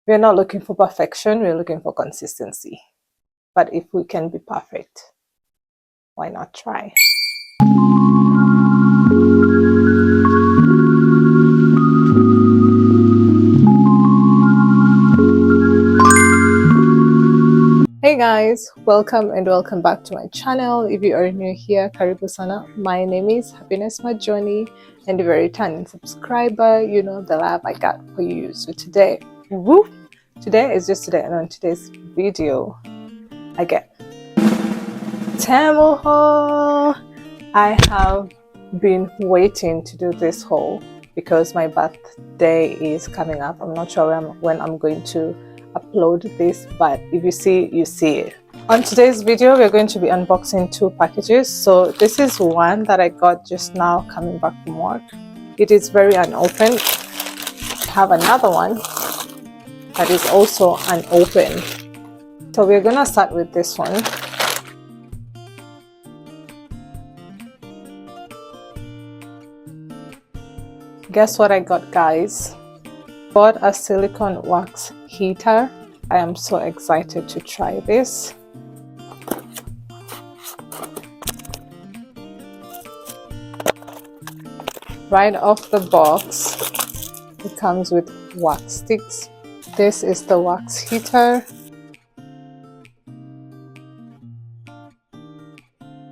We're not looking for perfection, we're looking for consistency. But if we can be perfect, why not try? Hey guys, welcome back to my channel. If you are new here, karibu sana. My name is Happinessmajoni, and if you're a returning subscriber, you know the love I got for you. So today, and on today's video, I get Temu Haul. I have been waiting to do this haul because my birthday is coming up. I'm not sure when I'm going to upload this, but if you see, you see it. On today's video, we're going to be unboxing two packages. So this is one that I got just now coming back from work. It is very unopened. I have another one that is also unopened. So we're gonna start with this one. Guess what I got, guys? Bought a silicone wax heater. I am so excited to try this. Right off the box, it comes with wax sticks. This is the wax heater.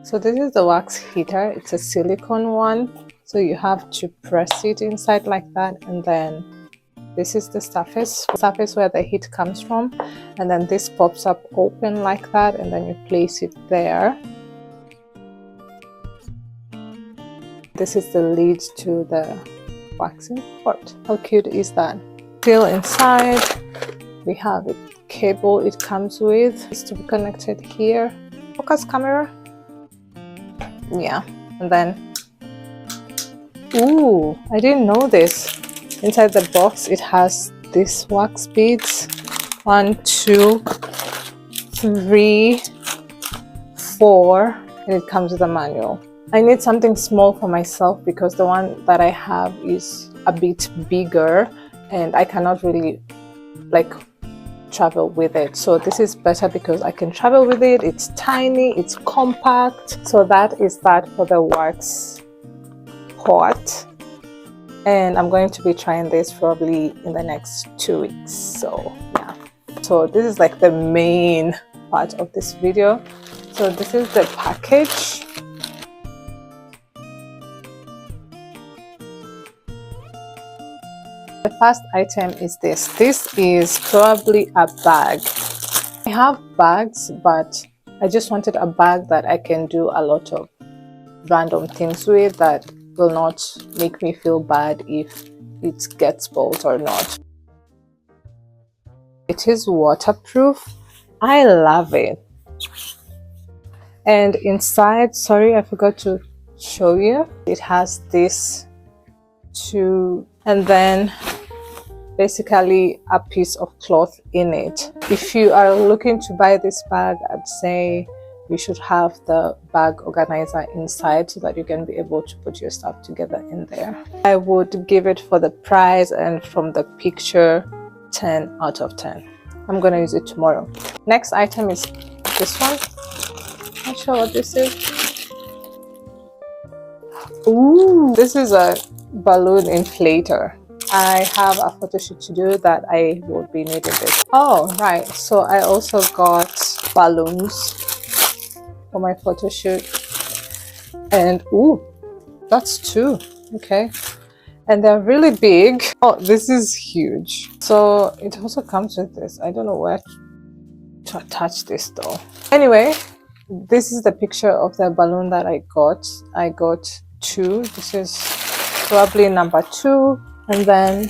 So this is the wax heater. It's a silicone one. So you have to press it inside like that, and then this is the surface where the heat comes from, and then this pops up open like that, and then you place it there. This is the lid to the waxing pot. How cute is that? Still inside, we have a cable it comes with. It's to be connected here. Focus camera. Yeah, and then, ooh, I didn't know this. Inside the box, it has these wax beads. 1, 2, 3, 4, and it comes with a manual. I need something small for myself because the one that I have is a bit bigger and I cannot really travel with it. So this is better because I can travel with it. It's tiny, it's compact. So that is that for the wax pot. And I'm going to be trying this probably in the next 2 weeks. So yeah, so this is like the main part of this video. So this is the package. The first item is this. This is probably a bag. I have bags, but I just wanted a bag that I can do a lot of random things with that will not make me feel bad if it gets spoiled or not. It is waterproof. I love it. And inside, sorry, I forgot to show you, it has this too, and then basically a piece of cloth in it. If you are looking to buy this bag, I'd say you should have the bag organizer inside so that you can be able to put your stuff together in there. I would give it, for the price and from the picture, 10 out of 10. I'm gonna use it tomorrow. Next item is this one. Not sure what this is. Ooh, this is a balloon inflator. I have a photo shoot to do that I would be needing this. Oh, right. So I also got balloons for my photo shoot. And ooh, that's 2. Okay. And they're really big. Oh, this is huge. So it also comes with this. I don't know where to attach this though. Anyway, this is the picture of the balloon that I got. I got 2. This is probably number 2. And then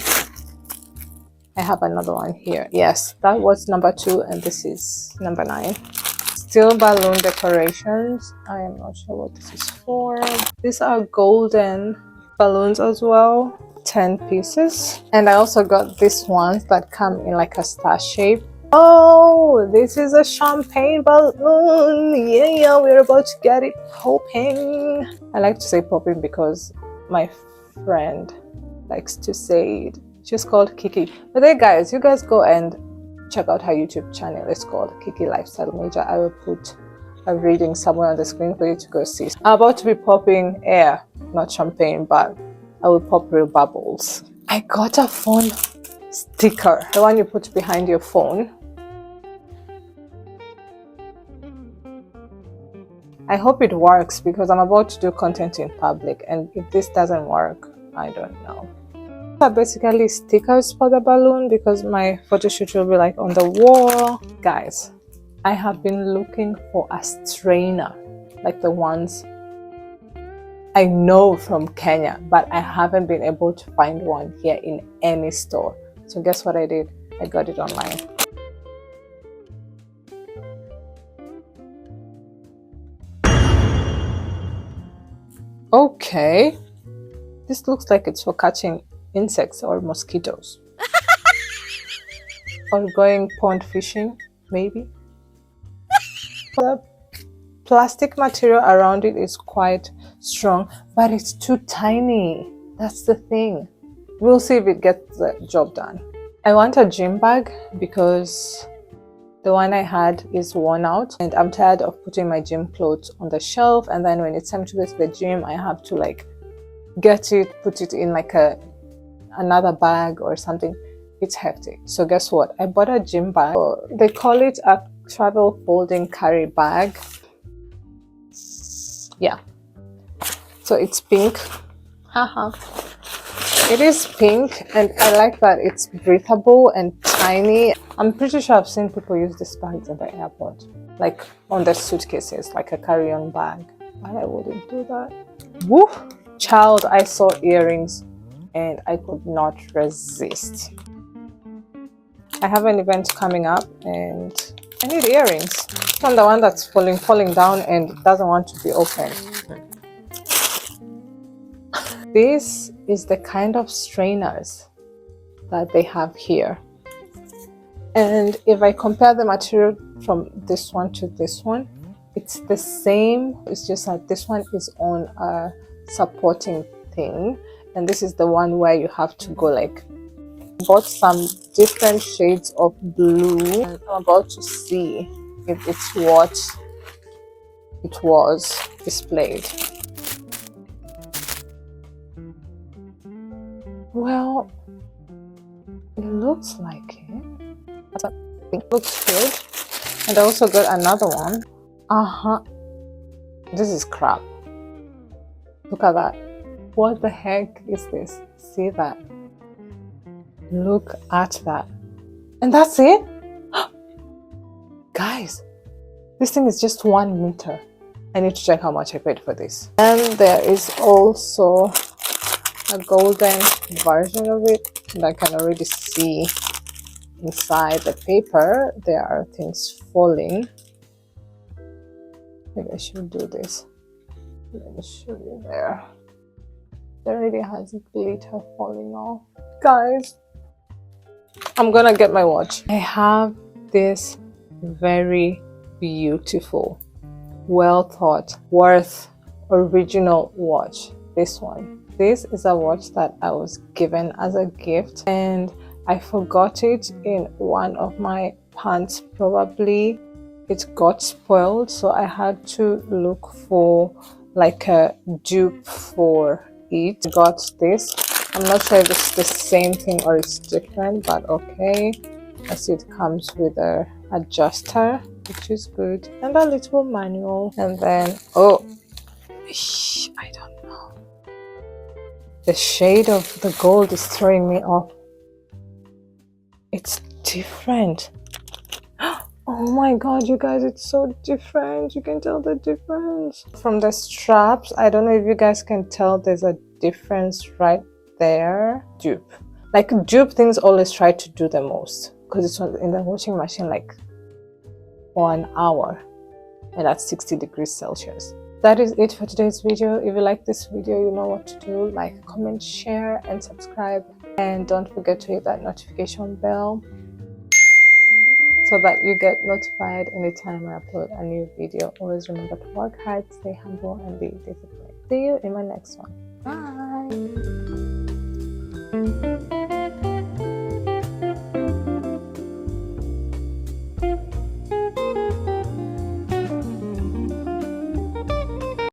I have another one here. Yes, that was number 2, and this is number 9. Still balloon decorations. I am not sure what this is for. These are golden balloons as well. 10 pieces. And I also got these ones that come in like a star shape. Oh, this is a champagne balloon. Yeah, we're about to get it popping. I like to say popping because my friend likes to say it She's called Kiki. But hey guys, you guys go and check out her YouTube channel. It's called Kiki Lifestyle Major. I will put a reading somewhere on the screen for you to go see. I'm about to be popping air, not champagne, but I will pop real bubbles. I got a phone sticker, the one you put behind your phone. I hope it works because I'm about to do content in public, and if this doesn't work, I don't know. Are basically stickers for the balloon because my photo shoot will be like on the wall. Guys, I have been looking for a strainer like the ones I know from Kenya, but I haven't been able to find one here in any store. So guess what I did? I got it online. Okay, this looks like it's for catching insects or mosquitoes. Or going pond fishing, maybe. The plastic material around it is quite strong, but it's too tiny. That's the thing. We'll see if it gets the job done. I want a gym bag because the one I had is worn out and I'm tired of putting my gym clothes on the shelf, and then when it's time to go to the gym I have to like get it, put it in like another bag or something. It's hectic. So guess what? I bought a gym bag. They call it a travel folding carry bag. Yeah. So it's pink. Haha. It is pink and I like that it's breathable and tiny. I'm pretty sure I've seen people use these bags at the airport, like on their suitcases, like a carry-on bag. But I wouldn't do that. Woo! Child, I saw earrings and I could not resist. I have an event coming up and I need earrings. From the one that's falling down and doesn't want to be open. This is the kind of strainers that they have here. And if I compare the material from this one to this one, it's the same. It's just that this one is on a supporting thing. And this is the one where you have to go like, bought some different shades of blue. And I'm about to see if it's what it was displayed. Well, it looks like it. It looks good. And I also got another one. This is crap. Look at that. What the heck is this? See that? Look at that. And that's it? Guys, this thing is just 1 meter. I need to check how much I paid for this. And there is also a golden version of it, and I can already see inside the paper there are things falling. Maybe I should do this. Let me show you there. There already has glitter falling off. Guys, I'm gonna get my watch. I have this very beautiful, well thought, worth original watch. This one. This is a watch that I was given as a gift and I forgot it in one of my pants. Probably it got spoiled, so I had to look for like a dupe for it. Got this. I'm not sure if it's the same thing or it's different, but okay. I see it comes with a adjuster, which is good, and a little manual. And then I don't know. The shade of the gold is throwing me off. It's different. Oh my god, you guys, it's so different. You can tell the difference. From the straps, I don't know if you guys can tell, there's a difference right there. Dupe. Like dupe things always try to do the most because it's in the washing machine like for an hour and at 60 degrees Celsius. That is it for today's video. If you like this video, you know what to do. Like, comment, share, and subscribe. And don't forget to hit that notification bell so that you get notified anytime I upload a new video. Always remember to work hard, stay humble, and be disciplined. See you in my next one. Bye!